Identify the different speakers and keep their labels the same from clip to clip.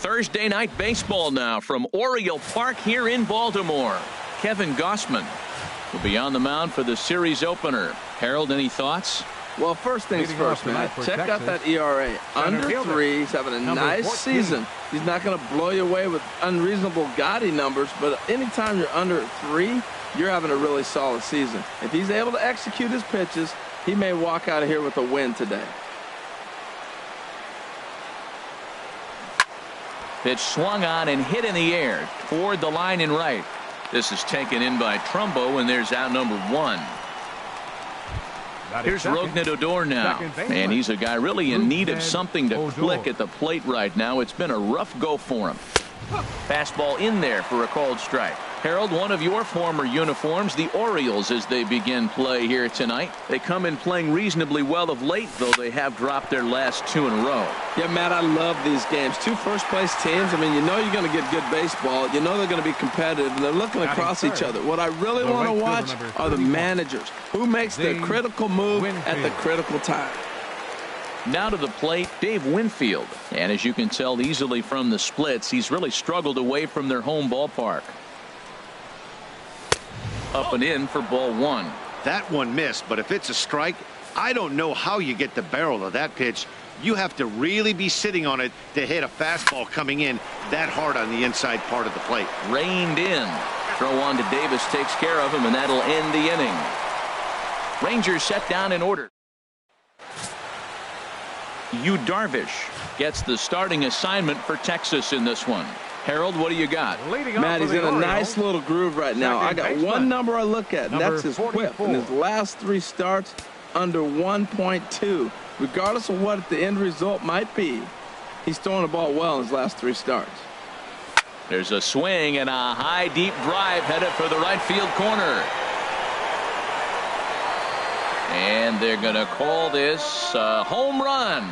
Speaker 1: Thursday night baseball now from Oriole Park here in Baltimore. Kevin Gossman will be on the mound for the series opener. Harold, any thoughts?
Speaker 2: Well, first things first, man. Check out that ERA. Under 3. He's having a nice season. He's not going to blow you away with unreasonable gaudy numbers, but anytime you're under 3, you're having a really solid season. If he's able to execute his pitches, he may walk out of here with a win today.
Speaker 1: Pitch swung on and hit in the air toward the line and right. This is taken in by Trumbo, and there's out number 1. Here's Rognadodor now, and he's a guy really in need of something to click at the plate right now. It's been a rough go for him. Fastball in there for a called strike. Harold, one of your former uniforms, the Orioles, as they begin play here tonight. They come in playing reasonably well of late, though they have dropped their last 2 in a row.
Speaker 2: Yeah, Matt, I love these games. 2 first-place teams. I mean, you know you're going to get good baseball. You know they're going to be competitive, and they're looking across each other. What I really want to watch are the managers. Who makes the critical move at the critical time?
Speaker 1: Now to the plate, Dave Winfield. And as you can tell easily from the splits, he's really struggled away from their home ballpark. Up and in for ball 1.
Speaker 3: That one missed, but if it's a strike, I don't know how you get the barrel of that pitch. You have to really be sitting on it to hit a fastball coming in that hard on the inside part of the plate.
Speaker 1: Reined in. Throw on to Davis takes care of him, and that'll end the inning. Rangers set down in order. Yu Darvish gets the starting assignment for Texas in this one. Harold, what do you got?
Speaker 2: Matt, he's in a nice little groove right now. I got one number I look at, and that's his whip. In his last 3 starts, under 1.2. Regardless of what the end result might be, he's throwing the ball well in his last 3 starts.
Speaker 1: There's a swing and a high, deep drive headed for the right field corner. And they're going to call this a home run.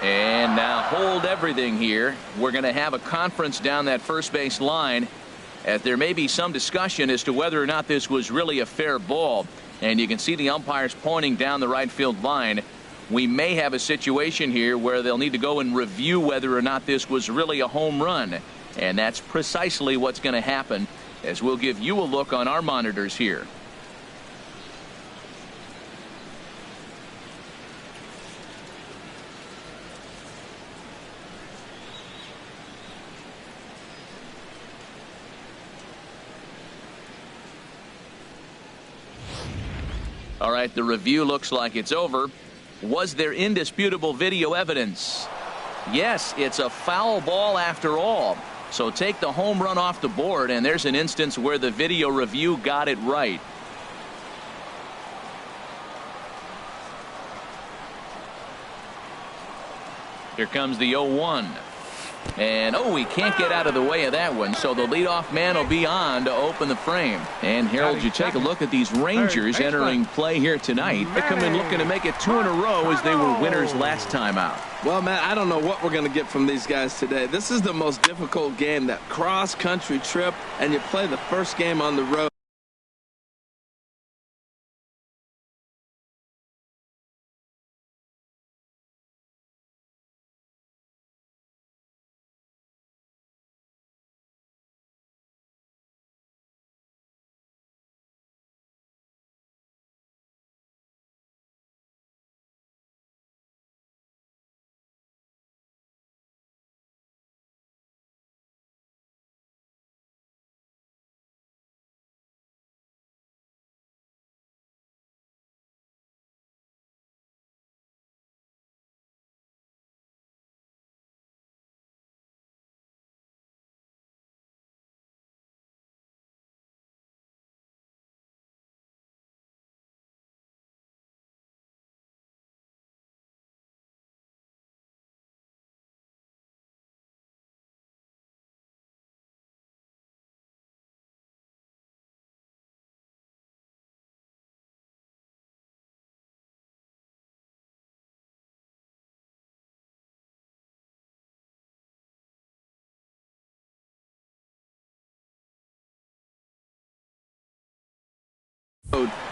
Speaker 1: And now hold everything here. We're going to have a conference down that first base line. As there may be some discussion as to whether or not this was really a fair ball. And you can see the umpires pointing down the right field line. We may have a situation here where they'll need to go and review whether or not this was really a home run. And that's precisely what's going to happen, as we'll give you a look on our monitors here. All right, the review looks like it's over. Was there indisputable video evidence? Yes, it's a foul ball after all. So take the home run off the board, and there's an instance where the video review got it right. Here comes the 0-1. And, he can't get out of the way of that one, so the leadoff man will be on to open the frame. And, Harold, you take a look at these Rangers entering play here tonight. They come in looking to make it 2 in a row as they were winners last time out.
Speaker 2: Well, Matt, I don't know what we're going to get from these guys today. This is the most difficult game, that cross-country trip, and you play the first game on the road.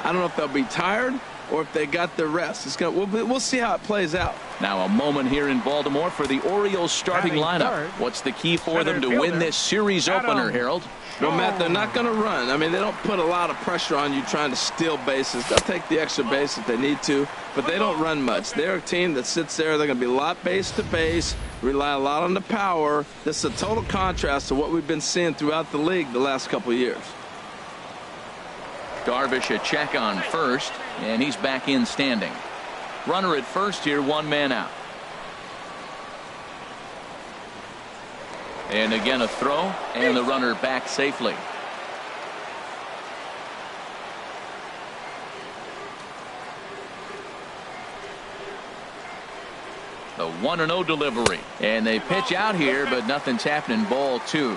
Speaker 2: I don't know if they'll be tired or if they got their rest. We'll see how it plays out.
Speaker 1: Now a moment here in Baltimore for the Orioles starting lineup. What's the key for them to win this series opener, Harold?
Speaker 2: Well, Matt, they're not going to run. I mean, they don't put a lot of pressure on you trying to steal bases. They'll take the extra base if they need to, but they don't run much. They're a team that sits there. They're going to be a lot base to base, rely a lot on the power. This is a total contrast to what we've been seeing throughout the league the last couple of years.
Speaker 1: Darvish a check on first, and he's back in standing. Runner at first here, one man out. And again a throw, and the runner back safely. The 1-0 delivery. And they pitch out here, but nothing's happening. Ball 2.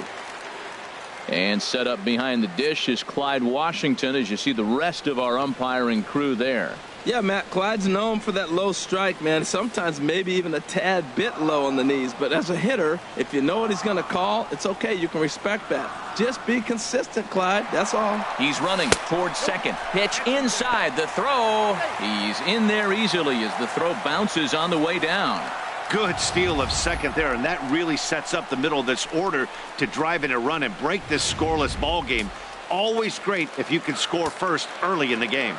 Speaker 1: And set up behind the dish is Clyde Washington, as you see the rest of our umpiring crew there.
Speaker 2: Yeah, Matt, Clyde's known for that low strike, man. Sometimes maybe even a tad bit low on the knees. But as a hitter, if you know what he's going to call, it's okay. You can respect that. Just be consistent, Clyde. That's all.
Speaker 1: He's running towards second. Pitch inside. The throw. He's in there easily as the throw bounces on the way down.
Speaker 3: Good steal of second there, and that really sets up the middle of this order to drive in a run and break this scoreless ball game. Always great if you can score first early in the game.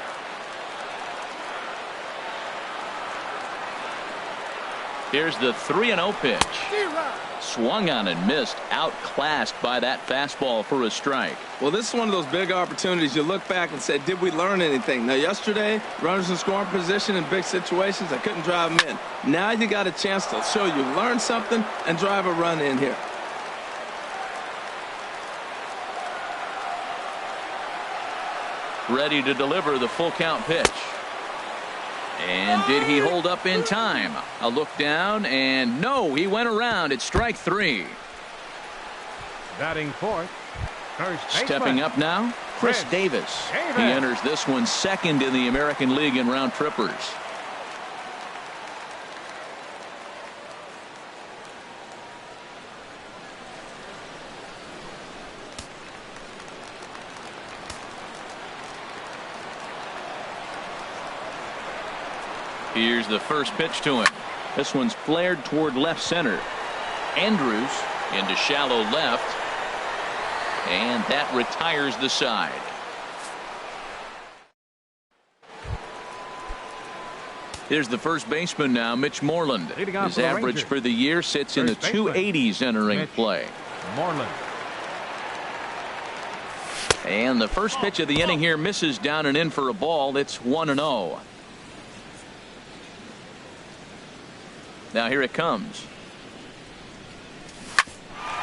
Speaker 1: Here's the 3-0 pitch. Swung on and missed. Outclassed by that fastball for a strike.
Speaker 2: Well, this is one of those big opportunities. You look back and say, did we learn anything? Now, yesterday, runners in scoring position in big situations, I couldn't drive them in. Now you got a chance to show you learned something and drive a run in here.
Speaker 1: Ready to deliver the full count pitch. And did he hold up in time? A look down, and no, he went around. It's strike 3.
Speaker 4: Batting fourth,
Speaker 1: stepping up now, Chris Davis. He enters this one second in the American League in round trippers. Here's the first pitch to him. This one's flared toward left center. Andrews into shallow left. And that retires the side. Here's the first baseman now, Mitch Moreland. His average for the year sits in the 280s entering play.
Speaker 4: Moreland.
Speaker 1: And the first pitch of the inning here misses down and in for a ball. It's 1-0. Now here it comes.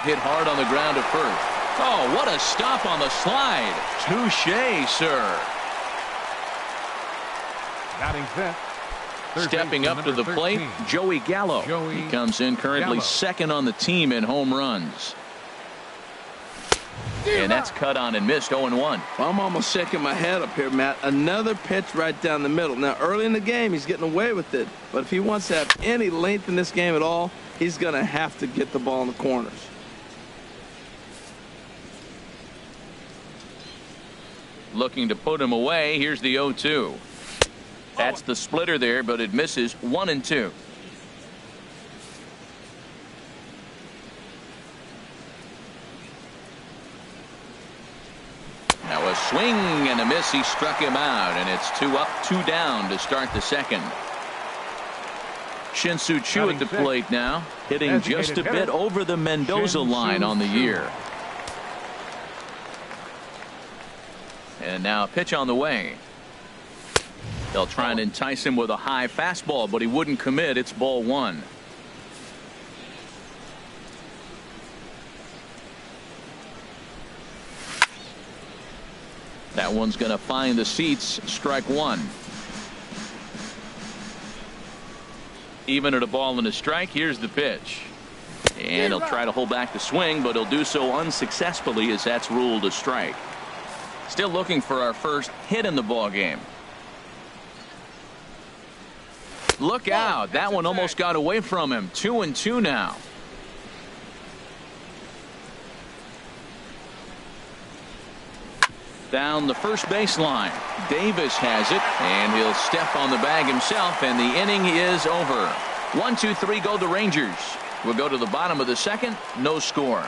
Speaker 1: Hit hard on the ground at first. Oh, what a stop on the slide. Touché, sir.
Speaker 4: Batting fifth.
Speaker 1: Stepping up to the plate, Joey Gallo. He comes in currently second on the team in home runs. And that's cut on and missed. 0-1.
Speaker 2: Well, I'm almost shaking my head up here, Matt. Another pitch right down the middle. Now, early in the game, he's getting away with it. But if he wants to have any length in this game at all, he's going to have to get the ball in the corners.
Speaker 1: Looking to put him away. Here's the 0-2. That's the splitter there, but it misses. 1-2. Now a swing and a miss. He struck him out, and it's 2 up, 2 down to start the second. Shin-Soo Choo at the plate now, hitting just a bit over the Mendoza line on the year. And now a pitch on the way. They'll try and entice him with a high fastball, but he wouldn't commit. It's ball 1. That one's going to find the seats. Strike 1. Even at a ball and a strike. Here's the pitch. And he'll try to hold back the swing, but he'll do so unsuccessfully as that's ruled a strike. Still looking for our first hit in the ball game. Look out. That one almost got away from him. 2-2 now. Down the first baseline. Davis has it, and he'll step on the bag himself, and the inning is over. 1-2-3 go the Rangers. We'll go to the bottom of the second. No score.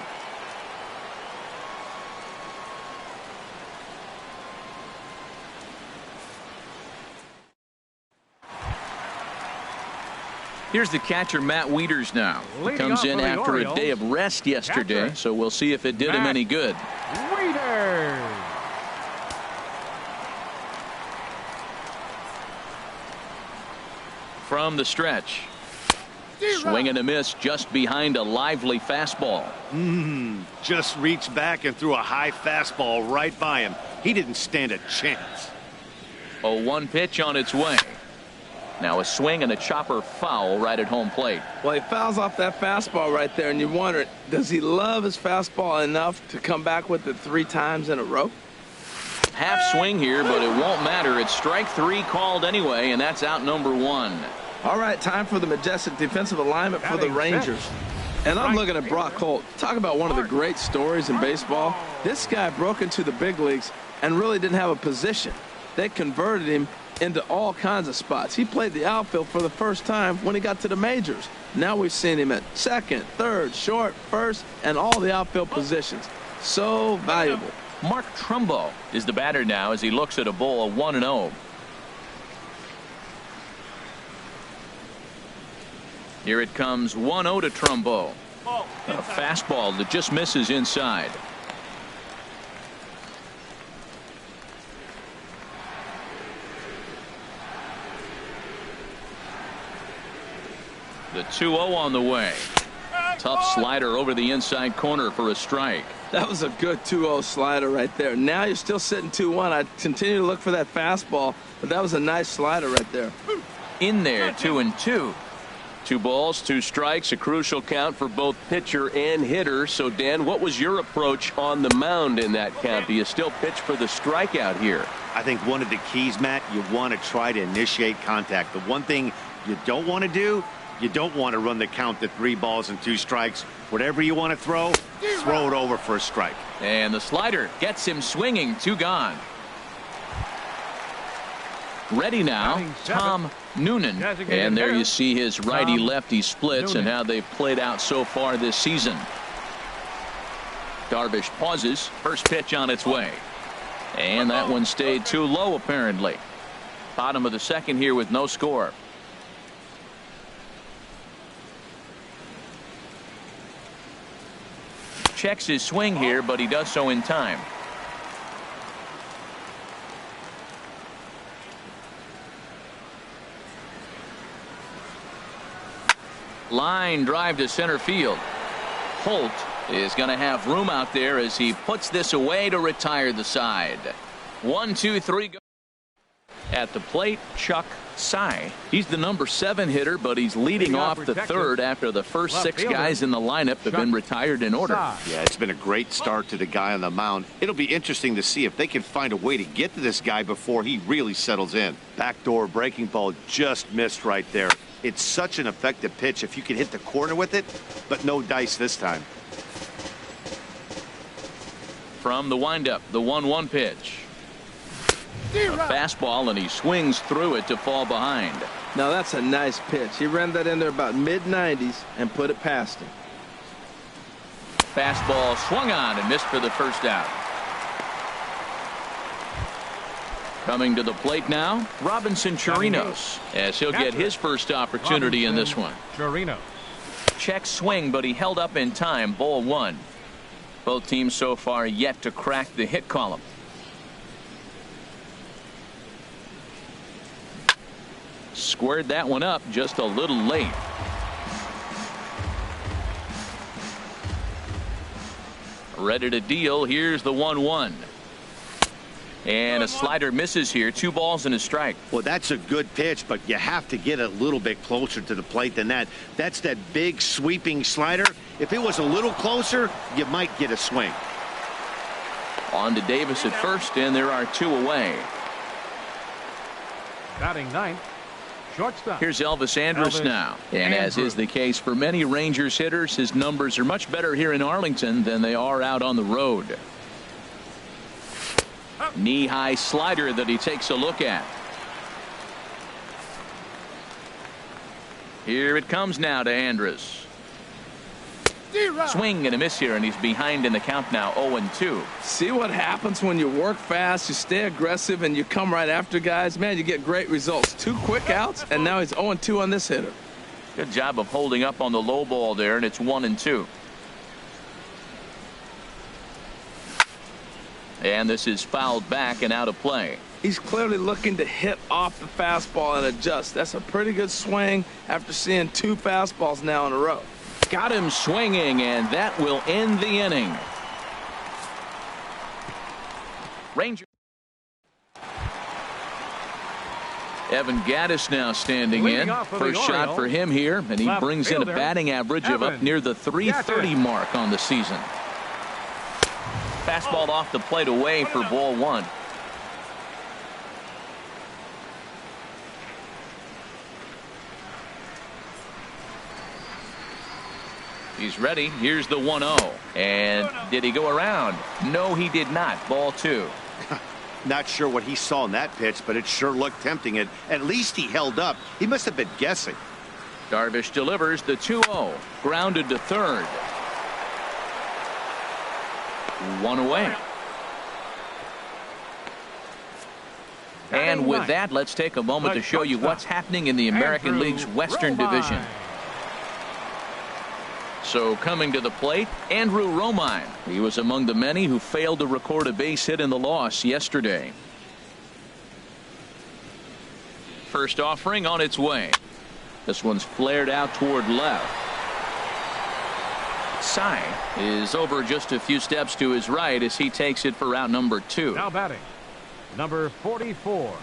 Speaker 1: Here's the catcher, Matt Wieters now. He comes in after a day of rest yesterday, so we'll see if it did him any good.
Speaker 4: Wieters.
Speaker 1: From the stretch. Swing and a miss just behind a lively fastball.
Speaker 3: Just reached back and threw a high fastball right by him. He didn't stand a chance.
Speaker 1: 0-1 pitch on its way. Now a swing and a chopper foul right at home plate.
Speaker 2: Well, he fouls off that fastball right there, and you wonder, does he love his fastball enough to come back with it 3 times in a row?
Speaker 1: Half swing here, but it won't matter. It's strike 3 called anyway, and that's out number 1.
Speaker 2: All right, time for the majestic defensive alignment for the Rangers. And I'm looking at Brock Holt. Talk about one of the great stories in baseball. This guy broke into the big leagues and really didn't have a position. They converted him into all kinds of spots. He played the outfield for the first time when he got to the majors. Now we've seen him at second, third, short, first, and all the outfield positions. So valuable.
Speaker 1: Mark Trumbo is the batter now as he looks at a ball of 1-0. Here it comes, 1-0 to Trumbo. A fastball that just misses inside. The 2-0 on the way. Tough slider over the inside corner for a strike.
Speaker 2: That was a good 2-0 slider right there. Now you're still sitting 2-1. I continue to look for that fastball, but that was a nice slider right there.
Speaker 1: In there, 2-2. 2 balls, 2 strikes, a crucial count for both pitcher and hitter. So, Dan, what was your approach on the mound in that count? Do you still pitch for the strikeout here?
Speaker 3: I think one of the keys, Matt, you want to try to initiate contact. The one thing you don't want to do, you don't want to run the count to 3 balls and 2 strikes. Whatever you want to throw it over for a strike.
Speaker 1: And the slider gets him swinging. 2 gone. Ready now, Tom Noonan. And there you see his righty-lefty splits and how they've played out so far this season. Darvish pauses. First pitch on its way. And that one stayed too low, apparently. Bottom of the second here with no score. Checks his swing here, but he does so in time. Line drive to center field. Holt is going to have room out there as he puts this away to retire the side. 1-2-3 go. At the plate, Chuck Sy. He's the number 7 hitter, but he's leading off the third after the first 6 guys in the lineup have been retired in order.
Speaker 3: Yeah, it's been a great start to the guy on the mound. It'll be interesting to see if they can find a way to get to this guy before he really settles in. Backdoor breaking ball just missed right there. It's such an effective pitch if you can hit the corner with it, but no dice this time.
Speaker 1: From the windup, the 1-1 pitch. A fastball, and he swings through it to fall behind.
Speaker 2: Now that's a nice pitch. He ran that in there about mid-90s and put it past him.
Speaker 1: Fastball swung on and missed for the first out. Coming to the plate now, Robinson Chirinos, as he'll get his first opportunity in this one.
Speaker 4: Chirinos.
Speaker 1: Check swing, but he held up in time. Ball 1. Both teams so far yet to crack the hit column. Squared that one up just a little late. Ready to deal. Here's the 1-1. And a slider misses here. 2 balls and a strike.
Speaker 3: Well, that's a good pitch, but you have to get a little bit closer to the plate than that. That's that big sweeping slider. If it was a little closer, you might get a swing.
Speaker 1: On to Davis at first, and there are 2 away.
Speaker 4: Batting 9th. Shortstop.
Speaker 1: Here's Elvis Andrus now. And as is the case for many Rangers hitters, his numbers are much better here in Arlington than they are out on the road. Knee-high slider that he takes a look at. Here it comes now to Andrus. Swing and a miss here, and he's behind in the count now, 0-2.
Speaker 2: See what happens when you work fast, you stay aggressive, and you come right after guys? Man, you get great results. 2 quick outs, and now he's 0-2 on this hitter.
Speaker 1: Good job of holding up on the low ball there, and it's 1-2. And this is fouled back and out of play.
Speaker 2: He's clearly looking to hit off the fastball and adjust. That's a pretty good swing after seeing 2 fastballs now in a row.
Speaker 1: Got him swinging, and that will end the inning. Ranger. Evan Gaddis now standing in. First shot for him here, and he brings in a batting average of up near the .330 mark on the season. Fastball off the plate away for ball 1. He's ready. Here's the 1-0. And did he go around? No, he did not. Ball 2.
Speaker 3: Not sure what he saw in that pitch, but it sure looked tempting. And at least he held up. He must have been guessing.
Speaker 1: Darvish delivers the 2-0. Grounded to third. 1 away. And with that, let's take a moment to show you what's happening in the American League's Western Division. So coming to the plate, Andrew Romine. He was among the many who failed to record a base hit in the loss yesterday. First offering on its way. This one's flared out toward left. Sy is over just a few steps to his right as he takes it for out number 2.
Speaker 4: Now batting, number 44.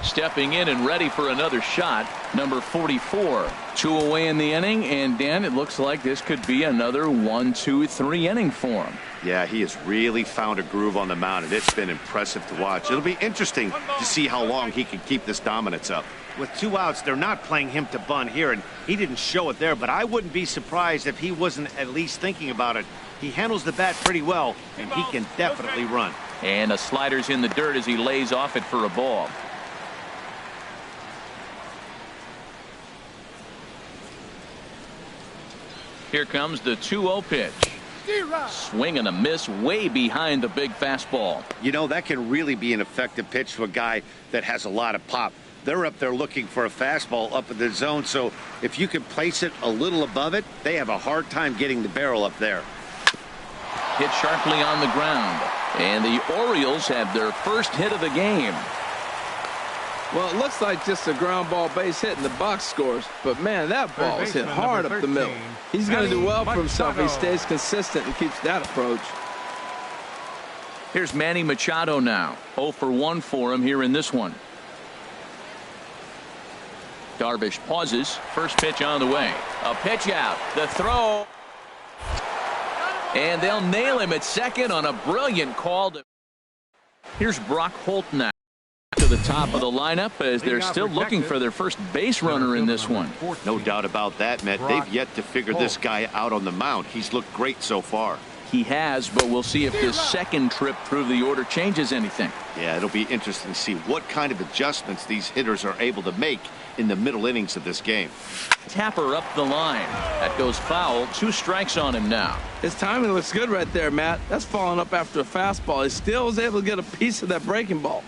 Speaker 1: Stepping in and ready for another shot, number 44. 2 away in the inning, and Dan, it looks like this could be another 1-2-3 inning for him.
Speaker 3: Yeah, he has really found a groove on the mound, and it's been impressive to watch. It'll be interesting to see how long he can keep this dominance up. With 2 outs, they're not playing him to bunt here, and he didn't show it there, but I wouldn't be surprised if he wasn't at least thinking about it. He handles the bat pretty well, and he can definitely run.
Speaker 1: And a slider's in the dirt as he lays off it for a ball. Here comes the 2-0 pitch. Swing and a miss way behind the big fastball.
Speaker 3: You know, that can really be an effective pitch to a guy that has a lot of pop. They're up there looking for a fastball up in the zone, so if you can place it a little above it, they have a hard time getting the barrel up there.
Speaker 1: Hit sharply on the ground, and the Orioles have their first hit of the game.
Speaker 2: Well, it looks like just a ground ball base hit in the box scores, but man, that ball is hit hard up the middle. He's going to do well for himself if he stays consistent and keeps that approach.
Speaker 1: Here's Manny Machado now. 0 for 1 for him here in this one. Darvish pauses. First pitch on the way. A pitch out. The throw. And they'll nail him at second on a brilliant call. Here's Brock Holt now to the top of the lineup as they're still looking for their first base runner in this one.
Speaker 3: No doubt about that, Matt. They've yet to figure this guy out on the mound. He's looked great so far.
Speaker 1: He has, but we'll see if this second trip through the order changes anything.
Speaker 3: Yeah, it'll be interesting to see what kind of adjustments these hitters are able to make in the middle innings of this game.
Speaker 1: Tapper up the line. That goes foul. 2 strikes on him now.
Speaker 2: His timing looks good right there, Matt. That's following up after a fastball. He still was able to get a piece of that breaking ball.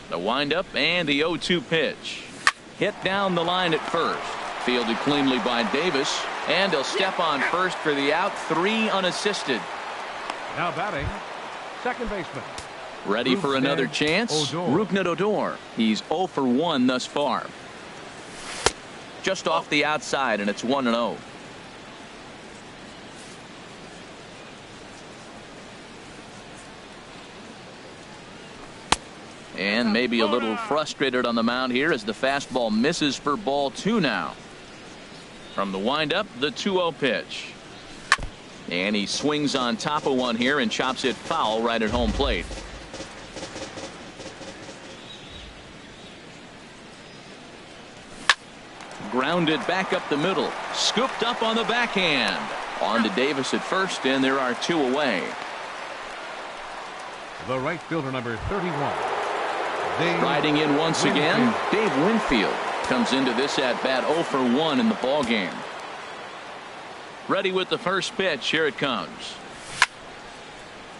Speaker 1: The windup and the 0-2 pitch. Hit down the line at first. Fielded cleanly by Davis. And he'll step on first for the out. 3 unassisted.
Speaker 4: Now batting, second baseman.
Speaker 1: Ready for another chance. Rougned Odor. He's 0 for 1 thus far. Just off the outside, and it's 1-0. And maybe a little frustrated on the mound here as the fastball misses for ball 2 now. From the windup, the 2-0 pitch. And he swings on top of one here and chops it foul right at home plate. Grounded back up the middle. Scooped up on the backhand. On to Davis at first, and there are 2 away.
Speaker 4: The right fielder, number 31.
Speaker 1: Riding in once again, Dave Winfield comes into this at bat 0 for 1 in the ball game. Ready with the first pitch. Here it comes.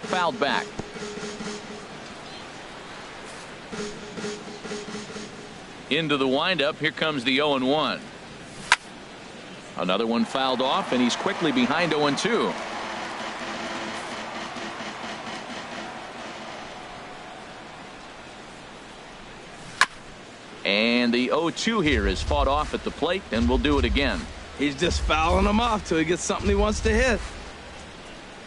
Speaker 1: Fouled back. Into the windup. Here comes the 0-1. Another one fouled off, and he's quickly behind 0-2. And the 0-2 here is fought off at the plate, and we'll do it again.
Speaker 2: He's just fouling them off till he gets something he wants to hit.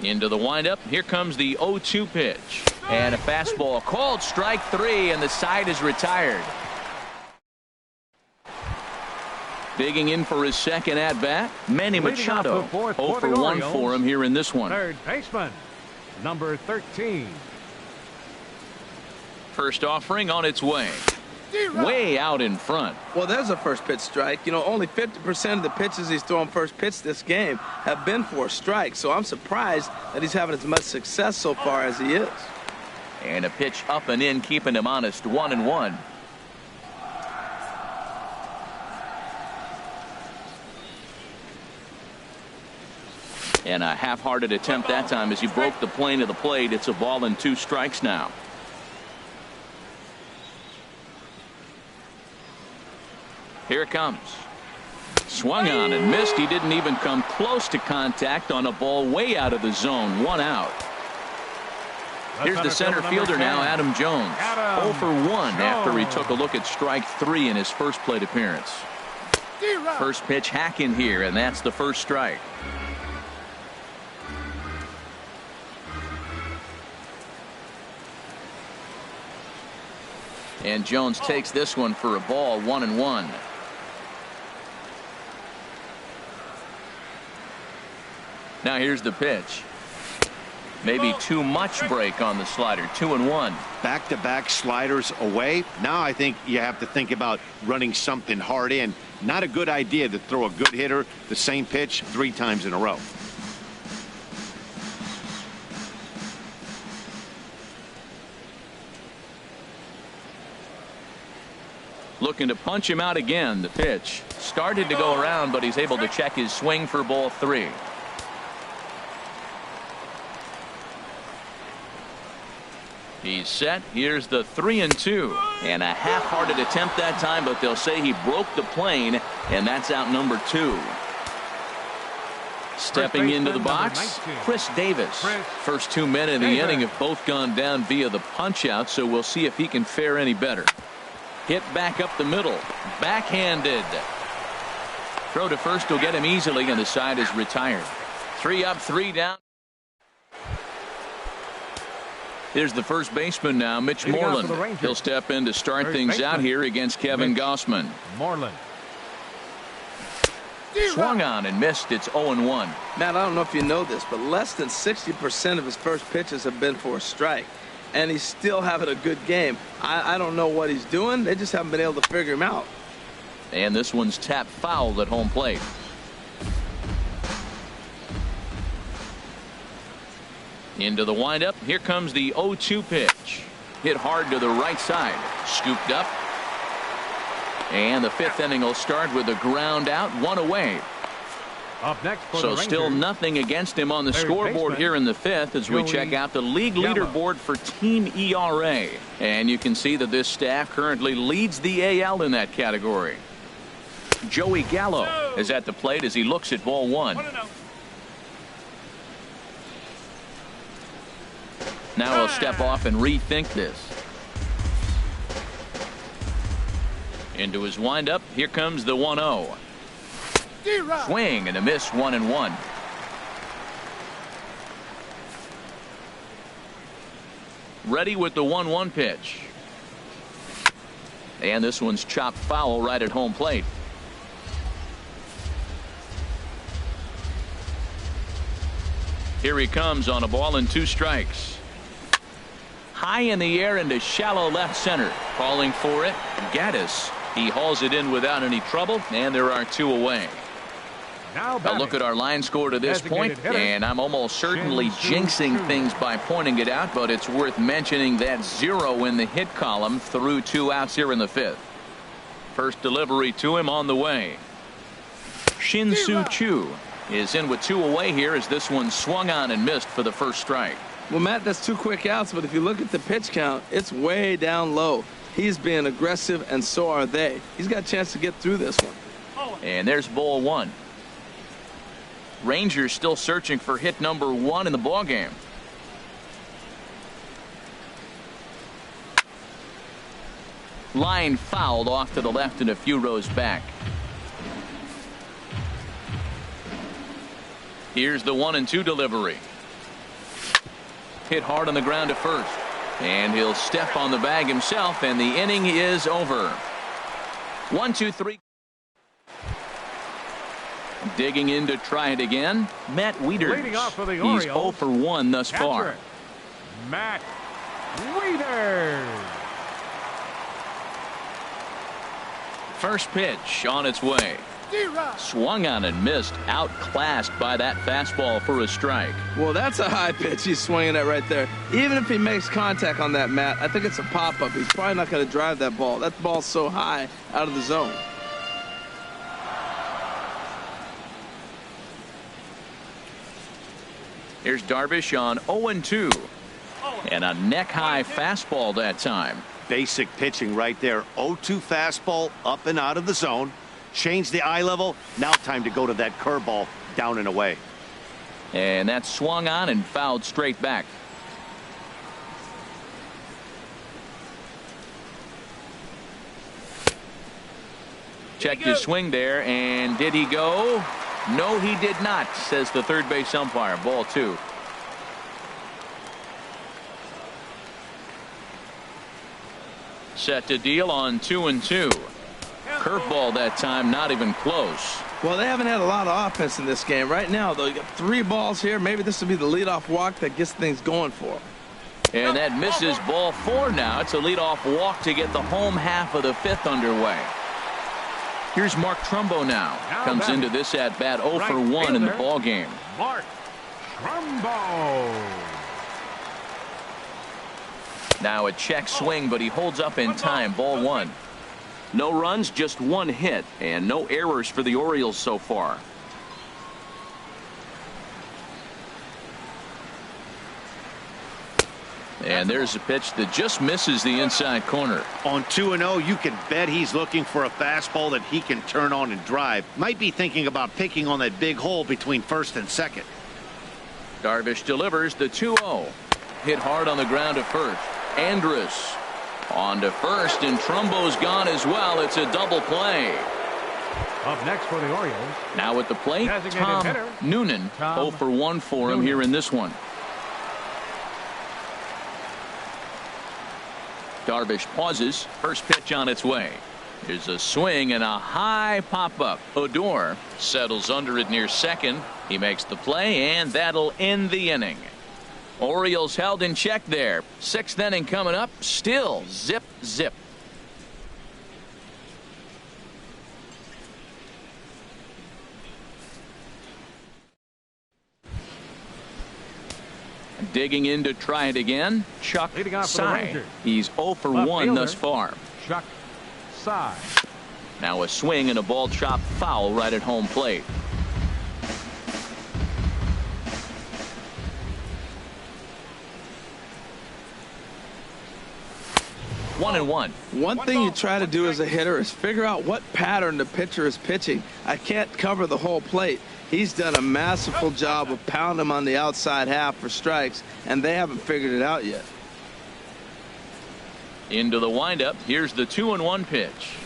Speaker 1: Into the windup. Here comes the 0-2 pitch. And a fastball called strike 3, and the side is retired. Digging in for his second at bat, Manny Machado. 0 for 1 for him here in this one.
Speaker 4: Third baseman, number 13.
Speaker 1: First offering on its way. Way out in front.
Speaker 2: Well, there's a first pitch strike. You know, only 50% of the pitches he's throwing first pitch this game have been for a strike. So I'm surprised that he's having as much success so far as he is.
Speaker 1: And a pitch up and in, keeping him honest. 1-1. And a half-hearted attempt that time as he broke the plane of the plate. It's a ball and 2 strikes now. Here it comes. Swung on and missed. He didn't even come close to contact on a ball way out of the zone. 1 out. Here's the center fielder now, Adam Jones. 0 for 1 after he took a look at strike 3 in his first plate appearance. First pitch hack in here, and that's the first strike. And Jones takes this one for a ball. 1-1. Now here's the pitch. Maybe too much break on the slider. 2-1.
Speaker 3: Back-to-back sliders away. Now I think you have to think about running something hard in. Not a good idea to throw a good hitter the same pitch 3 times in a row.
Speaker 1: Looking to punch him out again. The pitch started to go around, but he's able to check his swing for ball 3. He's set. Here's the 3-2. And a half-hearted attempt that time, but they'll say he broke the plane, and that's out number 2. Stepping into the box, Chris Davis. First 2 men in the inning have both gone down via the punch-out, so we'll see if he can fare any better. Hit back up the middle. Backhanded. Throw to first will get him easily, and the side is retired. 3 up, 3 down. Here's the first baseman now, Mitch Moreland. He'll step in to start things out here against Kevin Gossman.
Speaker 4: Moreland.
Speaker 1: Swung on and missed. It's 0-1.
Speaker 2: Matt, I don't know if you know this, but less than 60% of his first pitches have been for a strike. And he's still having a good game. I don't know what he's doing. They just haven't been able to figure him out.
Speaker 1: And this one's tapped foul at home plate. Into the windup. Here comes the 0-2 pitch. Hit hard to the right side. Scooped up. And the 5th inning will start with a ground out, 1 away.
Speaker 4: Up next for
Speaker 1: so
Speaker 4: the
Speaker 1: still
Speaker 4: Rangers,
Speaker 1: nothing against him on the scoreboard here in the 5th as we check out the league leaderboard for team ERA. And you can see that this staff currently leads the AL in that category. Joey Gallo is at the plate as he looks at ball 1. Now he'll step off and rethink this. Into his windup. Here comes the 1-0. Swing and a miss. 1-1. Ready with the 1-1 pitch. And this one's chopped foul right at home plate. Here he comes on a ball and 2 strikes. High in the air into shallow left center. Calling for it, Gaddis. He hauls it in without any trouble, and there are 2 away. A look at our line score to this point, and I'm almost certainly jinxing things by pointing it out, but it's worth mentioning that 0 in the hit column through 2 outs here in the 5th. First delivery to him on the way. Shin-Soo Choo is in with 2 away here as this one swung on and missed for the first strike.
Speaker 2: Well, Matt, that's 2 quick outs, but if you look at the pitch count, it's way down low. He's being aggressive, and so are they. He's got a chance to get through this one.
Speaker 1: And there's ball 1. Rangers still searching for hit number 1 in the ballgame. Line fouled off to the left and a few rows back. Here's the 1-2 delivery. Hit hard on the ground to first. And he'll step on the bag himself, and the inning is over. 1, 2, 3. Digging in to try it again, Matt Wieters.
Speaker 4: Leading off for the
Speaker 1: He's
Speaker 4: Orioles,
Speaker 1: 0 for 1 thus far.
Speaker 4: Matt Wieters.
Speaker 1: First pitch on its way. Swung on and missed, outclassed by that fastball for a strike.
Speaker 2: Well, that's a high pitch he's swinging at right there. Even if he makes contact on that, Matt, I think it's a pop-up. He's probably not going to drive that ball. That ball's so high out of the zone.
Speaker 1: Here's Darvish on 0-2. And a neck-high fastball that time.
Speaker 3: Basic pitching right there. 0-2 fastball up and out of the zone. Change the eye level. Now time to go to that curveball down and away.
Speaker 1: And that swung on and fouled straight back. Checked his swing there, and did he go? No, he did not, says the third base umpire. Ball 2. Set to deal on 2-2. Curveball that time, not even close.
Speaker 2: Well, they haven't had a lot of offense in this game. Right now, though, you got 3 balls here. Maybe this will be the leadoff walk that gets things going for them.
Speaker 1: And that misses. Ball 4 now. It's a leadoff walk to get the home half of the 5th underway. Here's Mark Trumbo now. Comes into this at bat 0 for 1 in the ball game.
Speaker 4: Mark Trumbo.
Speaker 1: Now a check swing, but he holds up in time. Ball 1. No runs, just 1 hit, and no errors for the Orioles so far. And there's a pitch that just misses the inside corner.
Speaker 3: On 2-0, you can bet he's looking for a fastball that he can turn on and drive. Might be thinking about picking on that big hole between first and second.
Speaker 1: Darvish delivers the 2-0. Hit hard on the ground to first. Andrus on to first, and Trumbo's gone as well. It's a double play.
Speaker 4: Up next for the Orioles.
Speaker 1: Now at the plate, Tom
Speaker 4: hitter,
Speaker 1: Noonan. 0 for 1 for him here in this one. Darvish pauses. First pitch on its way. There's a swing and a high pop-up. Odor settles under it near second. He makes the play, and that'll end the inning. Orioles held in check there. 6th inning coming up. Still zip, zip. Digging in to try it again, Chuck Sy. He's 0 for 1 thus far.
Speaker 4: Chuck Sy.
Speaker 1: Now a swing and a ball chopped foul right at home plate. One and one.
Speaker 2: One thing you try to do as a hitter is figure out what pattern the pitcher is pitching. I can't cover the whole plate. He's done a masterful job of pounding him on the outside half for strikes, and they haven't figured it out yet.
Speaker 1: Into the windup. Here's the 2-1 pitch.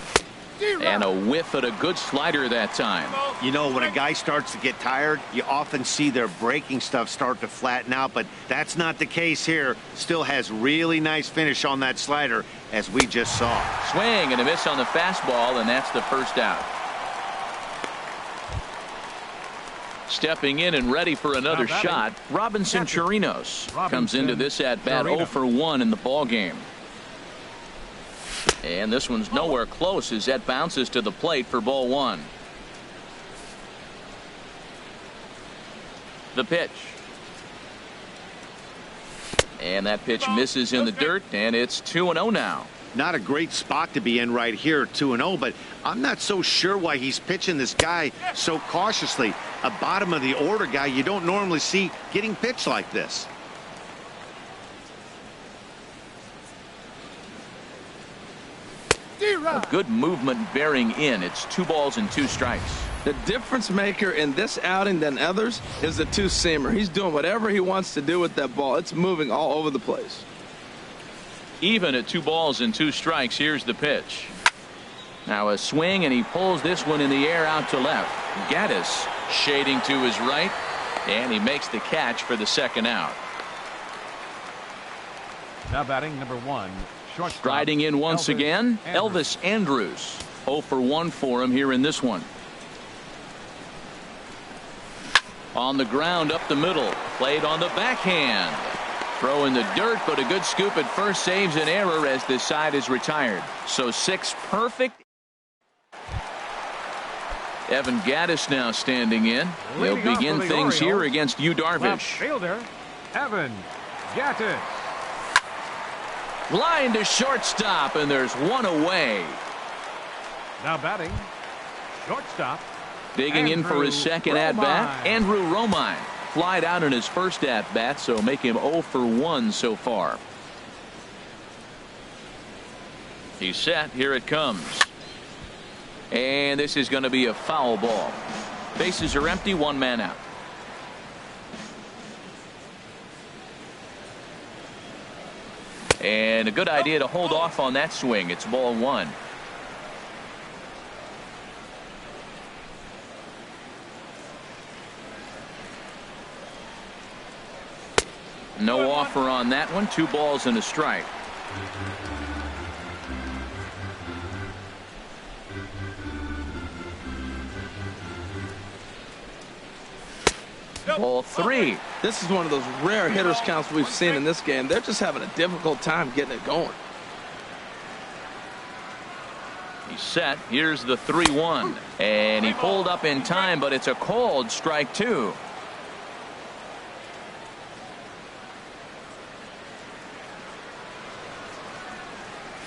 Speaker 1: And a whiff at a good slider that time.
Speaker 3: You know, when a guy starts to get tired, you often see their breaking stuff start to flatten out, but that's not the case here. Still has really nice finish on that slider, as we just saw.
Speaker 1: Swing and a miss on the fastball, and that's the first out. Stepping in and ready for another shot, Robinson Chirinos comes into this at bat 0 for 1 in the ball game. And this one's nowhere close as that bounces to the plate for ball 1. The pitch. And that pitch misses in the dirt, and it's 2-0 now.
Speaker 3: Not a great spot to be in right here, 2-0, but I'm not so sure why he's pitching this guy so cautiously. A bottom of the order guy you don't normally see getting pitched like this.
Speaker 1: A good movement bearing in. It's 2 balls and 2 strikes.
Speaker 2: The difference maker in this outing than others is the two-seamer. He's doing whatever he wants to do with that ball. It's moving all over the place.
Speaker 1: Even at 2 balls and 2 strikes, here's the pitch. Now a swing, and he pulls this one in the air out to left. Gaddis shading to his right, and he makes the catch for the second out.
Speaker 4: Now batting number 1, shortstop.
Speaker 1: Striding in once again, Elvis Andrus. 0 for 1 for him here in this one. On the ground up the middle, played on the backhand. Throw in the dirt, but a good scoop at first saves an error as this side is retired. So 6 perfect. Evan Gaddis now standing in. He'll begin things here against Yu Darvish.
Speaker 4: Left fielder, Evan Gaddis.
Speaker 1: Line to shortstop, and there's 1 away.
Speaker 4: Now batting, shortstop.
Speaker 1: Digging in for his second at-bat, Andrew Romine. Flied out in his first at-bat, so make him 0 for 1 so far. He's set. Here it comes. And this is going to be a foul ball. Bases are empty, 1 man out. And a good idea to hold off on that swing. It's ball 1. No offer on that one. 2 balls and a strike. Ball 3.
Speaker 2: This is one of those rare hitters counts we've seen in this game. They're just having a difficult time getting it going.
Speaker 1: He's set. Here's the 3-1. And he pulled up in time, but it's a called strike 2.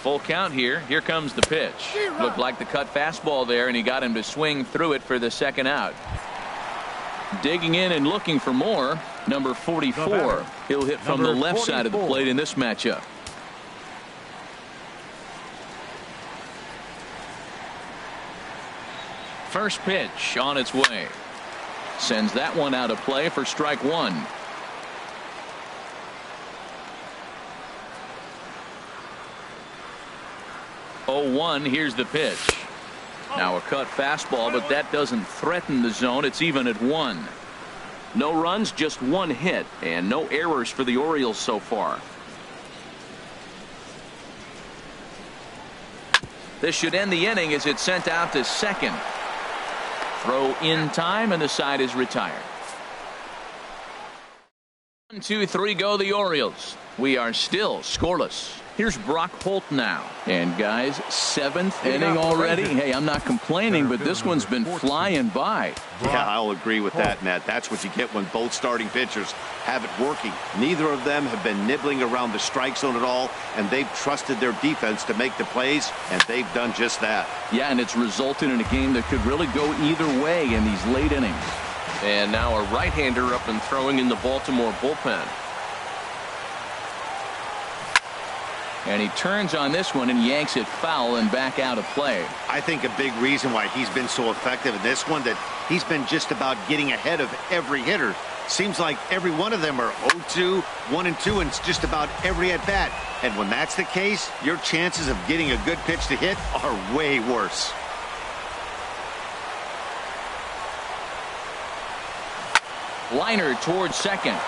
Speaker 1: Full count here. Here comes the pitch. Looked like the cut fastball there, and he got him to swing through it for the second out. Digging in and looking for more, number 44. He'll hit from the left side of the plate in this matchup. First pitch on its way. Sends that one out of play for strike 1. Here's the pitch. Now a cut fastball, but that doesn't threaten the zone. It's even at 1. No runs, just 1 hit, and no errors for the Orioles so far. This should end the inning as it's sent out to second. Throw in time, and the side is retired. 1, 2, 3 go the Orioles. We are still scoreless. Here's Brock Holt now. And guys, 7th inning already. Hey, I'm not complaining, but this one's been flying by.
Speaker 3: Yeah, I'll agree with that, Matt. That's what you get when both starting pitchers have it working. Neither of them have been nibbling around the strike zone at all, and they've trusted their defense to make the plays, and they've done just that.
Speaker 1: Yeah, and it's resulted in a game that could really go either way in these late innings.
Speaker 5: And now a right-hander up and throwing in the Baltimore bullpen.
Speaker 1: And he turns on this one and yanks it foul and back out of play.
Speaker 3: I think a big reason why he's been so effective in this one, that he's been just about getting ahead of every hitter. Seems like every one of them are 0-2, 1-2, and it's just about every at-bat. And when that's the case, your chances of getting a good pitch to hit are way worse.
Speaker 1: Liner towards second.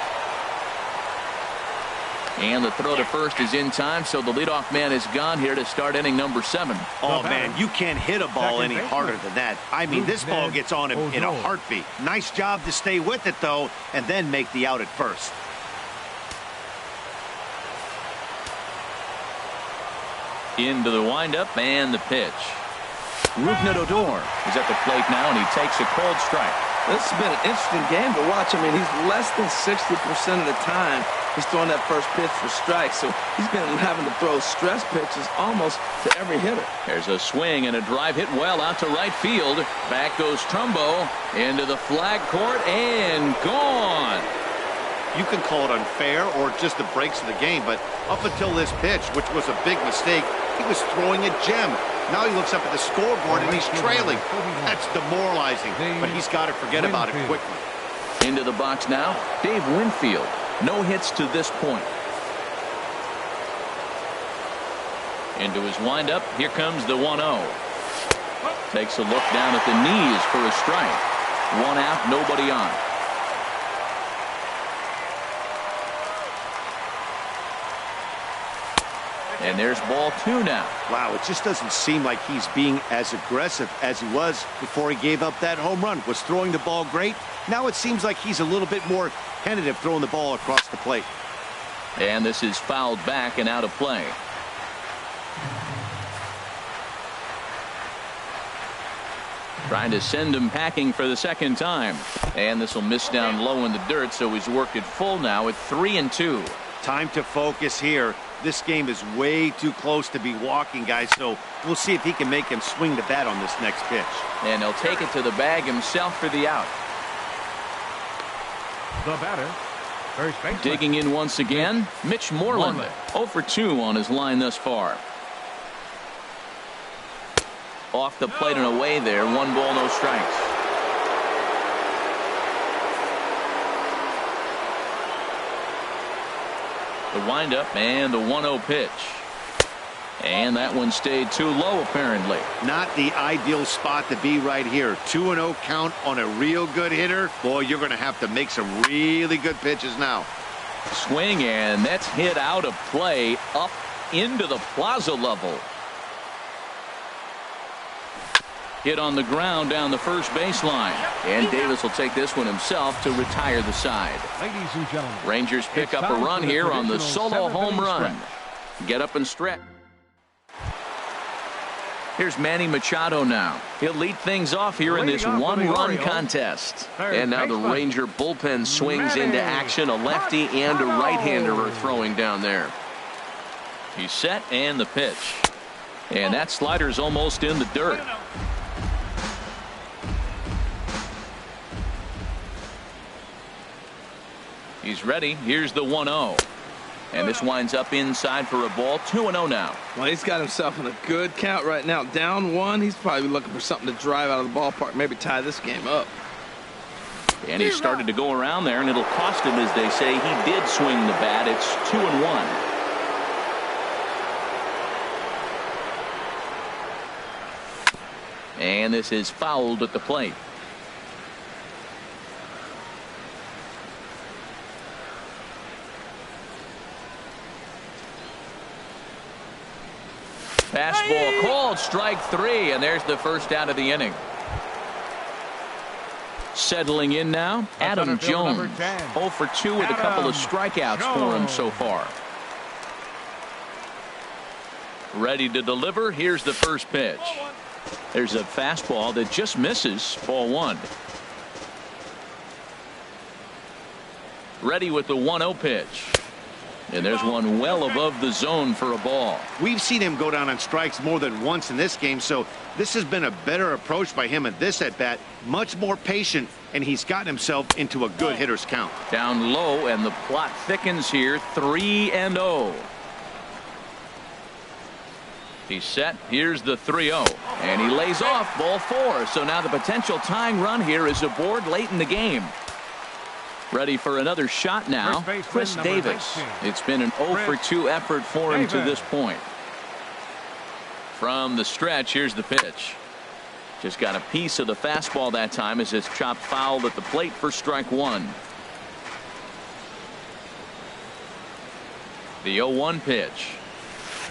Speaker 1: And the throw to first is in time, so the leadoff man is gone here to start inning number 7.
Speaker 3: Oh, man, you can't hit a ball any harder than that. I mean, this ball gets on him in a heartbeat. Nice job to stay with it, though, and then make the out at first.
Speaker 1: Into the windup and the pitch. Rougned Odor is at the plate now, and he takes a cold strike.
Speaker 2: This has been an interesting game to watch. I mean, he's less than 60% of the time he's throwing that first pitch for strikes. So he's been having to throw stress pitches almost to every hitter.
Speaker 1: There's a swing and a drive hit well out to right field. Back goes Trumbo into the flag court and gone.
Speaker 3: You can call it unfair or just the breaks of the game, but up until this pitch, which was a big mistake, he was throwing a gem. Now he looks up at the scoreboard and he's trailing. That's demoralizing, but he's got to forget about it quickly.
Speaker 1: Into the box now, Dave Winfield. No hits to this point. Into his windup, here comes the 1-0. Takes a look down at the knees for a strike. 1 out, nobody on. And there's ball 2 now.
Speaker 3: Wow, it just doesn't seem like he's being as aggressive as he was before he gave up that home run. Was throwing the ball great. Now it seems like he's a little bit more tentative throwing the ball across the plate.
Speaker 1: And this is fouled back and out of play. Trying to send him packing for the second time. And this will miss down low in the dirt, so he's worked it full now at 3-2.
Speaker 3: Time to focus here. This game is way too close to be walking, guys, so we'll see if he can make him swing the bat on this next pitch.
Speaker 1: And he'll take it to the bag himself for the out.
Speaker 4: The batter, first baseman.
Speaker 1: Digging in once again, Mitch Moreland. 0 for 2 on his line thus far. Off the plate and away there. 1 ball, no strikes. The windup and the 1-0 pitch. And that one stayed too low, apparently.
Speaker 3: Not the ideal spot to be right here. 2-0 count on a real good hitter. Boy, you're going to have to make some really good pitches now.
Speaker 1: Swing, and that's hit out of play up into the plaza level. Hit on the ground down the first baseline. And Davis will take this one himself to retire the side.
Speaker 4: Ladies and gentlemen,
Speaker 1: Rangers pick up a run here on the solo home run. Get up and stretch. Here's Manny Machado now. He'll lead things off here in this 1-run contest. And now the Ranger bullpen swings into action. A lefty and a right-hander are throwing down there. He's set and the pitch. And that slider's almost in the dirt. He's ready. Here's the 1-0. And this winds up inside for a ball. 2-0 now.
Speaker 2: Well, he's got himself in a good count right now. Down 1. He's probably looking for something to drive out of the ballpark. Maybe tie this game up.
Speaker 1: And he started to go around there, and it'll cost him, as they say. He did swing the bat. It's 2-1. And this is fouled at the plate. Fastball called, strike 3, and there's the first out of the inning. Settling in now, Adam Jones. 0 for 2 with a couple of strikeouts for him so far. Ready to deliver. Here's the first pitch. There's a fastball that just misses. Ball 1. Ready with the 1-0 pitch. And there's one well above the zone for a ball.
Speaker 3: We've seen him go down on strikes more than once in this game, so this has been a better approach by him at this at-bat. Much more patient, and he's gotten himself into a good hitter's count.
Speaker 1: Down low, and the plot thickens here. 3-0. He's set. Here's the 3-0. And he lays off. Ball 4. So now the potential tying run here is aboard late in the game. Ready for another shot now, Chris Davis. It's been an 0 for 2 effort for him to this point. From the stretch, here's the pitch. Just got a piece of the fastball that time as it's chopped foul at the plate for strike 1. The 0-1 pitch.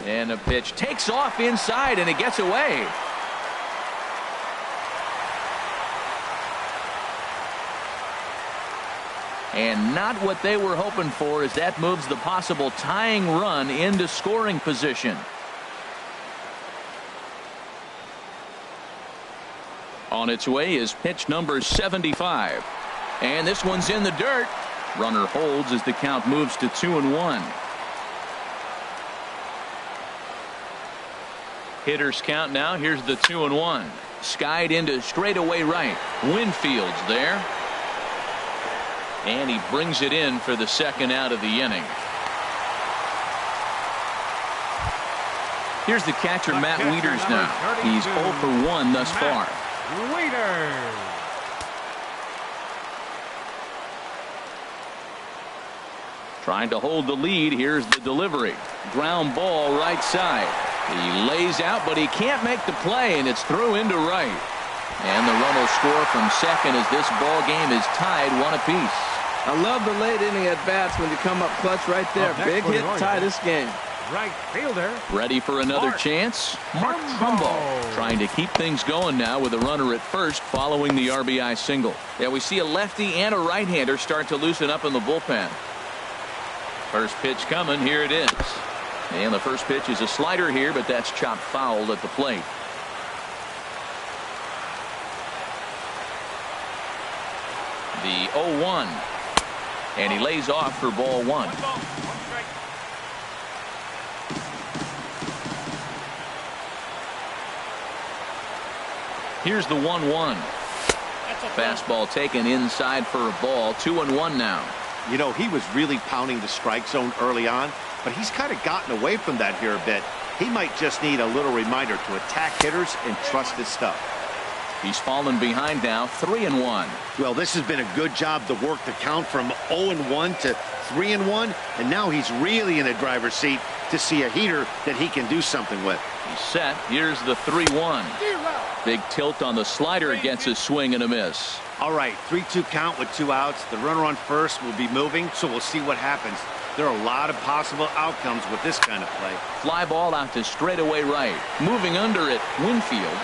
Speaker 1: And a pitch takes off inside, and it gets away. And not what they were hoping for, as that moves the possible tying run into scoring position. On its way is pitch number 75. And this one's in the dirt. Runner holds as the count moves to 2-1. Hitters count now. Here's the 2-1. Skied into straightaway right. Winfield's there. And he brings it in for the second out of the inning. Here's the catcher, Matt Wieters now. He's 0 for 1 thus far.
Speaker 4: Wieters.
Speaker 1: Trying to hold the lead. Here's the delivery. Ground ball right side. He lays out, but he can't make the play, and it's through into right. And the run will score from second as this ball game is tied 1 apiece.
Speaker 2: I love the late inning at bats when you come up clutch right there. Big hit, tie this game.
Speaker 4: Right fielder.
Speaker 1: Ready for another chance? Mark Trumbo trying to keep things going now with a runner at first following the RBI single. Yeah, we see a lefty and a right-hander start to loosen up in the bullpen. First pitch coming. Here it is. And the first pitch is a slider here, but that's chopped foul at the plate. The 0-1. And he lays off for ball 1. Here's the 1-1. Fastball taken inside for a ball. 2-1 now.
Speaker 3: You know, he was really pounding the strike zone early on, but he's kind of gotten away from that here a bit. He might just need a little reminder to attack hitters and trust his stuff.
Speaker 1: He's fallen behind now. 3-1.
Speaker 3: Well, this has been a good job to work the count from 0-1 to 3-1, and now he's really in the driver's seat to see a heater that he can do something with.
Speaker 1: He's set. Here's the 3-1. Big tilt on the slider against a swing and a miss.
Speaker 3: All right, 3-2 count with 2 outs. The runner on first will be moving, so we'll see what happens. There are a lot of possible outcomes with this kind of play.
Speaker 1: Fly ball out to straightaway right. Moving under it, Winfield.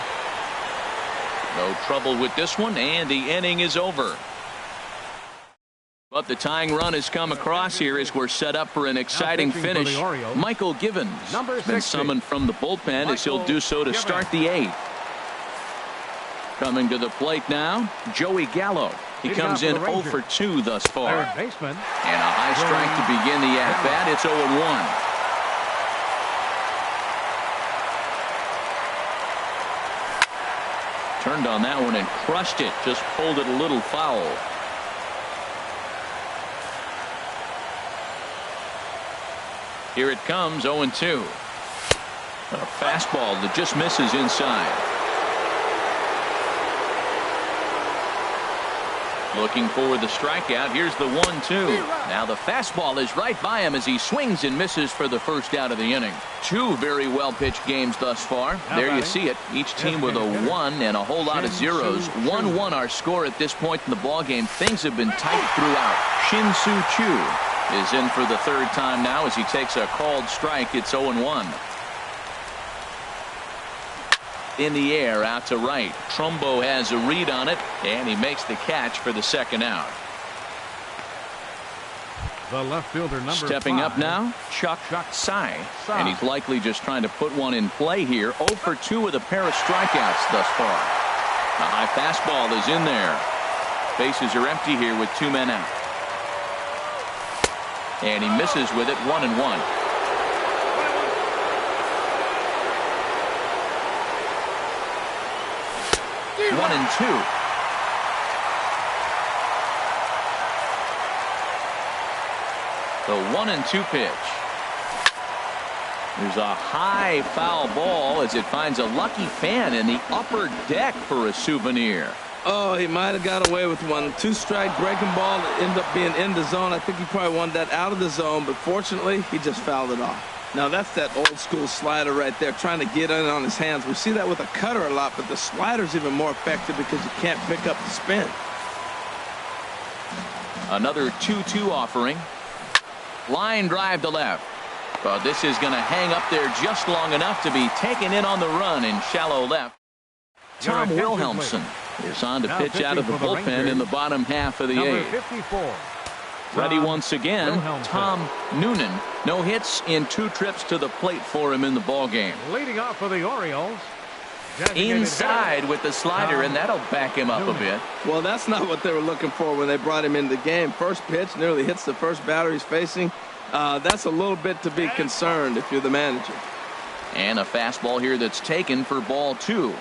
Speaker 1: No trouble with this one, and the inning is over. But the tying run has come across here as we're set up for an exciting finish. Michael Givens has been summoned from the bullpen as he'll do so to start the 8th. Coming to the plate now, Joey Gallo. He comes in 0 for 2 thus far. And a high strike to begin the at-bat. It's 0-1. Turned on that one and crushed it. Just pulled it a little foul. Here it comes, 0-2. A fastball that just misses inside. Looking for the strikeout. Here's the 1-2. Now the fastball is right by him as he swings and misses for the first out of the inning. 2 very well pitched games thus far. There you see it. Each team with a 1 and a whole lot of zeros. 1-1 our score at this point in the ball game. Things have been tight throughout. Shin-Soo Choo is in for the 3rd time now as he takes a called strike. It's 0-1. In the air out to right. Trumbo has a read on it, and he makes the catch for the second out.
Speaker 4: The left fielder number
Speaker 1: Stepping
Speaker 4: 5.
Speaker 1: up now, Chuck Tsai. And he's likely just trying to put one in play here. 0 for 2 with a pair of strikeouts thus far. A high fastball is in there. Bases are empty here with 2 men out. And he misses with it. 1-1. 1-2. The 1-2 pitch. There's a high foul ball as it finds a lucky fan in the upper deck for a souvenir.
Speaker 2: Oh, he might have got away with one. 2-strike breaking ball that ended up being in the zone. I think he probably wanted that out of the zone, but fortunately, he just fouled it off. Now, that's that old-school slider right there, trying to get in on his hands. We see that with a cutter a lot, but the slider's even more effective because you can't pick up the spin.
Speaker 1: Another 2-2 offering. Line drive to left. But this is going to hang up there just long enough to be taken in on the run in shallow left. Tom Wilhelmsen is on to pitch out of the bullpen in the bottom half of the 8th.
Speaker 4: 54.
Speaker 1: Ready once again, Tom Noonan. No hits in 2 trips to the plate for him in the ball game.
Speaker 4: Leading off for the Orioles,
Speaker 1: Inside with the slider, and that'll back him up a bit.
Speaker 2: Well, that's not what they were looking for when they brought him into the game. First pitch nearly hits the first batter he's facing. That's a little bit to be concerned if you're the manager.
Speaker 1: And a fastball here that's taken for ball 2.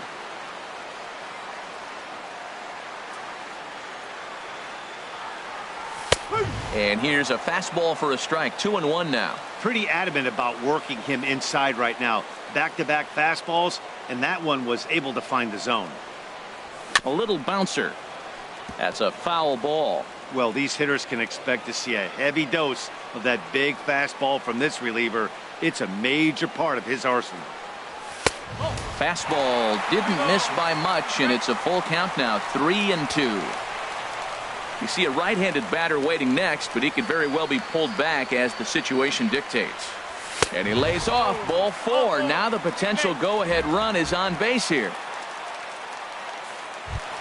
Speaker 1: And here's a fastball for a strike. 2-1 now.
Speaker 3: Pretty adamant about working him inside right now. Back-to-back fastballs, and that one was able to find the zone.
Speaker 1: A little bouncer. That's a foul ball.
Speaker 3: Well, these hitters can expect to see a heavy dose of that big fastball from this reliever. It's a major part of his arsenal.
Speaker 1: Fastball didn't miss by much, and it's a full count now. 3-2. You see a right-handed batter waiting next, but he could very well be pulled back as the situation dictates. And he lays off. Ball 4. Now the potential go-ahead run is on base here.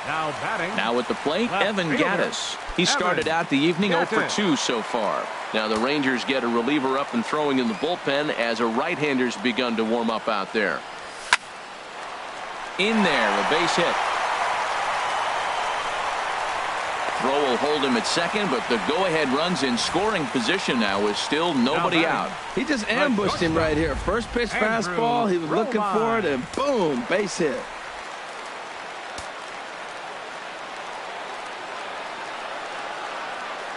Speaker 4: Now batting.
Speaker 1: Now at the plate, Evan Gaddis. He started out the evening 0 for 2 so far. Now the Rangers get a reliever up and throwing in the bullpen as a right-hander's begun to warm up out there. In there, a base hit. Throw will hold him at second, but the go-ahead run's in scoring position now with still nobody out.
Speaker 2: He just ambushed him right here. First pitch fastball, he was looking for it, and boom, base hit.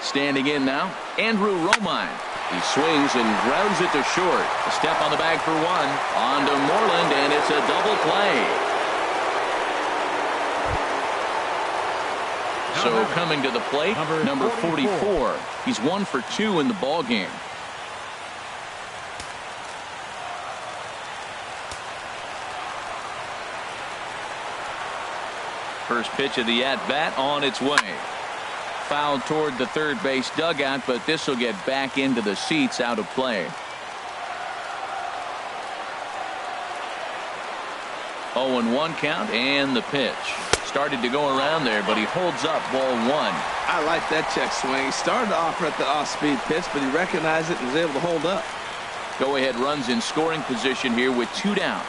Speaker 1: Standing in now, Andrew Romine. He swings and grounds it to short. A step on the bag for 1. On to Moreland, and it's a double play. So coming to the plate, number 44. He's 1 for 2 in the ball game. First pitch of the at-bat on its way. Fouled toward the third base dugout, but this will get back into the seats, out of play. 0-1 count, and the pitch. Started to go around there, but he holds up ball 1.
Speaker 2: I like that check swing. He started off at the off-speed pitch, but he recognized it and was able to hold up.
Speaker 1: Go-ahead runs in scoring position here with 2 down.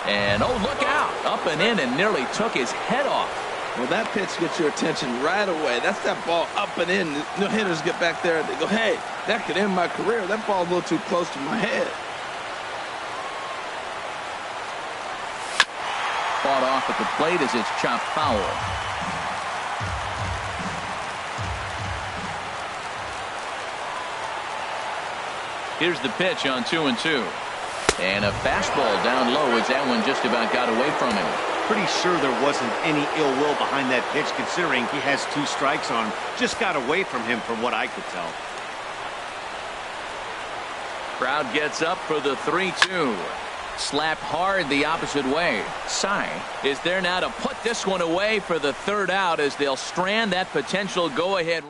Speaker 1: And, oh, look out. Up and in and nearly took his head off.
Speaker 2: Well, that pitch gets your attention right away. That's that ball up and in. The hitters get back there and they go, hey, that could end my career. That ball's a little too close to my head.
Speaker 1: Fought off at the plate as it's chopped foul. Here's the pitch on 2-2. And a fastball down low as that one just about got away from him.
Speaker 3: Pretty sure there wasn't any ill will behind that pitch, considering he has 2 strikes on him. Just got away from him from what I could tell.
Speaker 1: Crowd gets up for the 3-2. Slapped hard the opposite way. Sy is there now to put this one away for the 3rd out as they'll strand that potential go-ahead.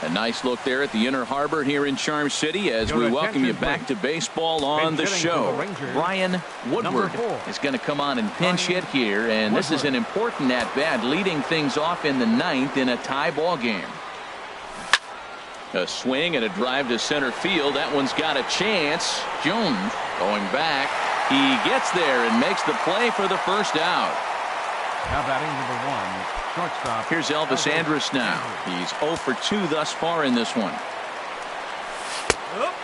Speaker 1: A nice look there at the Inner Harbor here in Charm City as we welcome you back to baseball on the show. Brian Woodward is going to come on and pinch hit here, and this is an important at-bat, leading things off in the 9th in a tie ball game. A swing and a drive to center field. That one's got a chance. Jones going back. He gets there and makes the play for the 1st out.
Speaker 4: Now batting number 1, shortstop.
Speaker 1: Here's Elvis Andrus now. He's 0 for 2 thus far in this one.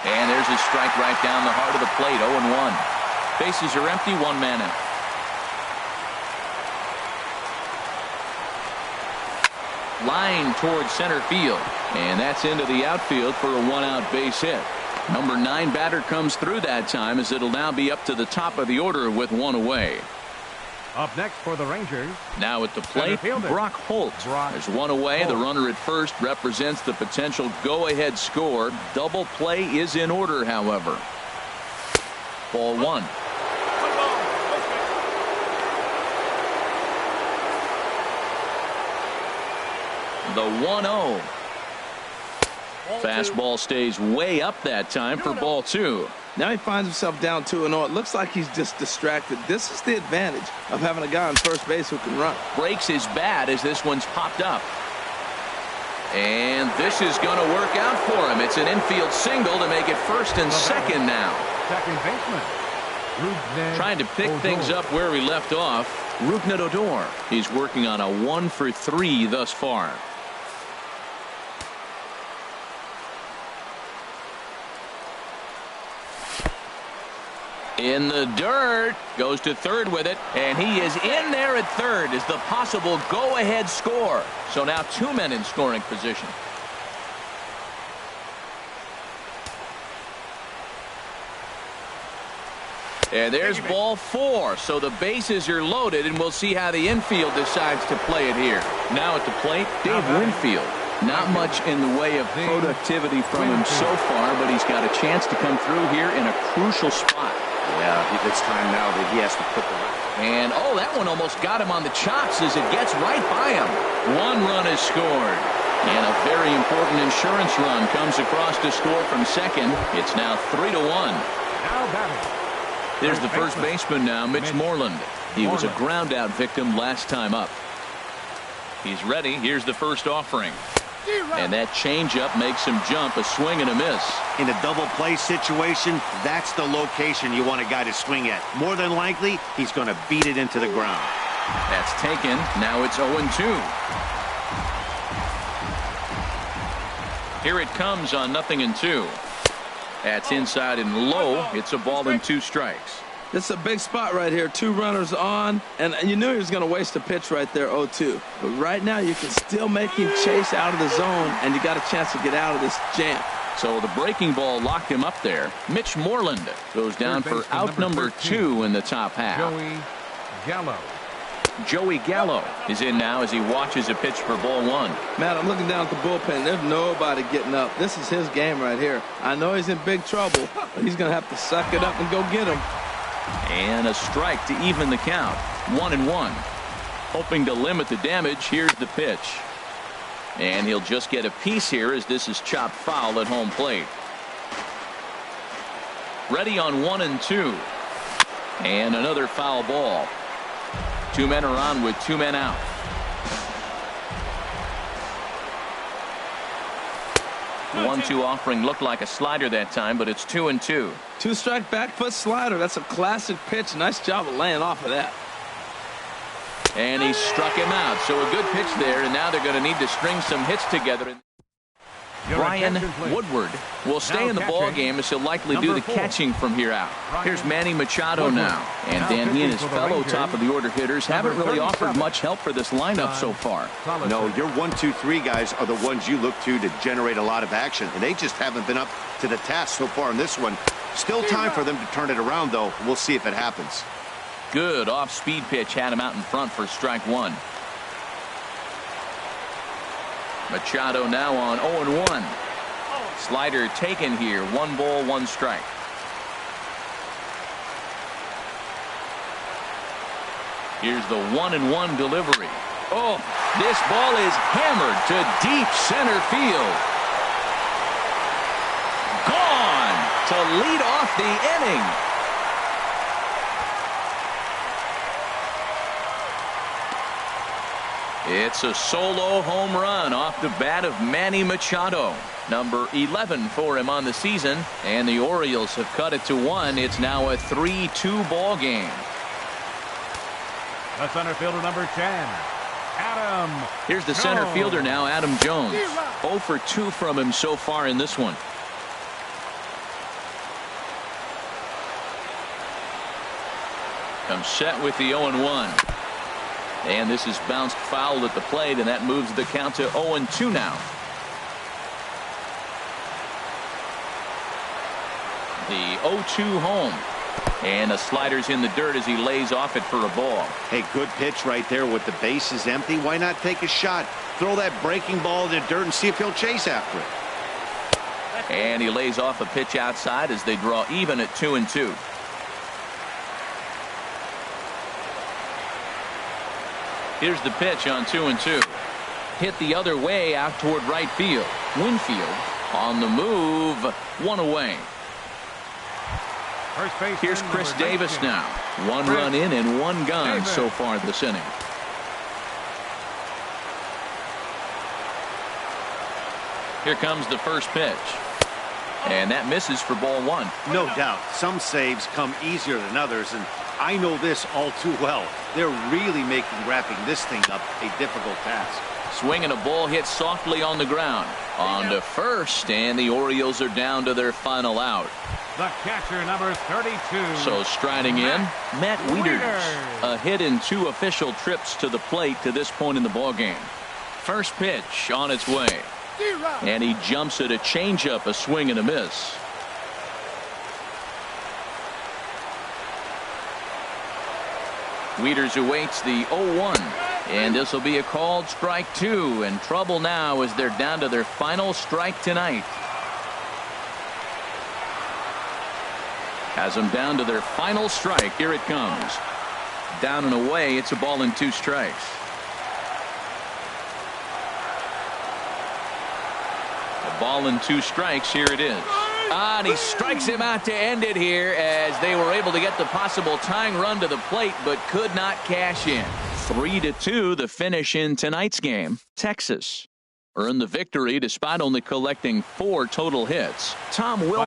Speaker 1: And there's a strike right down the heart of the plate. 0-1. Bases are empty. 1 man out. Line towards center field, and that's into the outfield for a 1-out base hit. Number 9 batter comes through that time as it'll now be up to the top of the order with 1 away.
Speaker 4: Up next for the Rangers.
Speaker 1: Now at the plate, Brock Holt. There's 1 away. The runner at first represents the potential go-ahead score. Double play is in order, however. Ball 1. The 1-0. Fastball stays way up that time for ball 2.
Speaker 2: Now he finds himself down 2-0. It looks like he's just distracted. This is the advantage of having a guy on first base who can run.
Speaker 1: Breaks his bat as this one's popped up. And this is going to work out for him. It's an infield single to make it first and second now.
Speaker 4: Second baseman.
Speaker 1: Trying to pick things up where we left off. Rougned Odor. He's working on a 1 for 3 thus far. In the dirt, goes to third with it, and he is in there at third as the possible go-ahead score. So now 2 men in scoring position. And there's ball 4, so the bases are loaded, and we'll see how the infield decides to play it here. Now at the plate, Dave Winfield. Not much in the way of productivity from him so far, but he's got a chance to come through here in a crucial spot.
Speaker 3: Yeah, it's time now that he has to put the...
Speaker 1: And, oh, that one almost got him on the chops as it gets right by him. 1 run is scored. And a very important insurance run comes across to score from second. It's now 3-1.
Speaker 4: Now batting.
Speaker 1: There's the first baseman now, Mitch Moreland. He was a ground-out victim last time up. He's ready. Here's the first offering. And that changeup makes him jump, a swing and a miss.
Speaker 3: In a double play situation, that's the location you want a guy to swing at. More than likely, he's going to beat it into the ground.
Speaker 1: That's taken. Now it's 0-2. Here it comes on 0-2. That's inside and low. It's a ball and 2 strikes.
Speaker 2: This is a big spot right here. 2 runners on, and you knew he was going to waste a pitch right there, 0-2. But right now, you can still make him chase out of the zone, and you got a chance to get out of this jam.
Speaker 1: So the breaking ball locked him up there. Mitch Moreland goes down for out number 2 in the top half. Joey Gallo is in now as he watches a pitch for ball 1.
Speaker 2: Matt, I'm looking down at the bullpen. There's nobody getting up. This is his game right here. I know he's in big trouble, but he's going to have to suck it up and go get him.
Speaker 1: And a strike to even the count. 1-1. Hoping to limit the damage. Here's the pitch. And he'll just get a piece here as this is chopped foul at home plate. Ready on 1-2. And another foul ball. 2 men are on with 2 men out. 1-2 offering looked like a slider that time, but it's 2-2.
Speaker 2: 2-strike back foot slider. That's a classic pitch. Nice job of laying off of that.
Speaker 1: And he struck him out. So a good pitch there, and now they're going to need to string some hits together. Brian Woodward will stay in the ball game as he'll likely do the catching from here out. Here's Manny Machado now. And Dan, he and his fellow top-of-the-order hitters haven't really offered much help for this lineup so far.
Speaker 3: No, your 1, 2, 3 guys are the ones you look to generate a lot of action, and they just haven't been up to the task so far in this one. Still time for them to turn it around, though. We'll see if it happens.
Speaker 1: Good off-speed pitch had him out in front for strike 1. Machado now on 0-1. Slider taken here. 1 ball, 1 strike. Here's the 1-1 delivery. Oh, this ball is hammered to deep center field. Gone to lead off the inning. It's a solo home run off the bat of Manny Machado. Number 11 for him on the season. And the Orioles have cut it to 1. It's now a 3-2 ball game.
Speaker 4: The center fielder, number 10, Adam.
Speaker 1: Here's the center fielder now, Adam Jones. 0 for 2 from him so far in this one. Comes set with the 0-1. And this is bounced foul at the plate, and that moves the count to 0-2 now. The 0-2 home. And the slider's in the dirt as he lays off it for a ball.
Speaker 3: Hey, good pitch right there with the bases empty. Why not take a shot? Throw that breaking ball in the dirt and see if he'll chase after it.
Speaker 1: And he lays off a pitch outside as they draw even at 2-2. Here's the pitch on 2-2. Hit the other way out toward right field. Winfield on the move. 1 away. Here's Chris Davis now. 1 run in and 1 gone so far this inning. Here comes the first pitch. And that misses for ball one.
Speaker 3: No doubt. Some saves come easier than others, and I know this all too well. They're really making wrapping this thing up a difficult task.
Speaker 1: Swinging a ball hit softly on the ground. On to first, and the Orioles are down to their final out.
Speaker 4: The catcher, number 32.
Speaker 1: So striding in, Matt Wieters. A hit in 2 official trips to the plate to this point in the ballgame. First pitch on its way. And he jumps at a changeup, a swing and a miss. Wieters awaits the 0-1. And this will be a called strike 2. And trouble now as they're down to their final strike tonight. Has them down to their final strike. Here it comes. Down and away. It's a ball and 2 strikes. A ball and 2 strikes. Here it is. And he strikes him out to end it here as they were able to get the possible tying run to the plate but could not cash in. 3-2 the finish in tonight's game. Texas earned the victory despite only collecting 4 total hits. Tom Wilson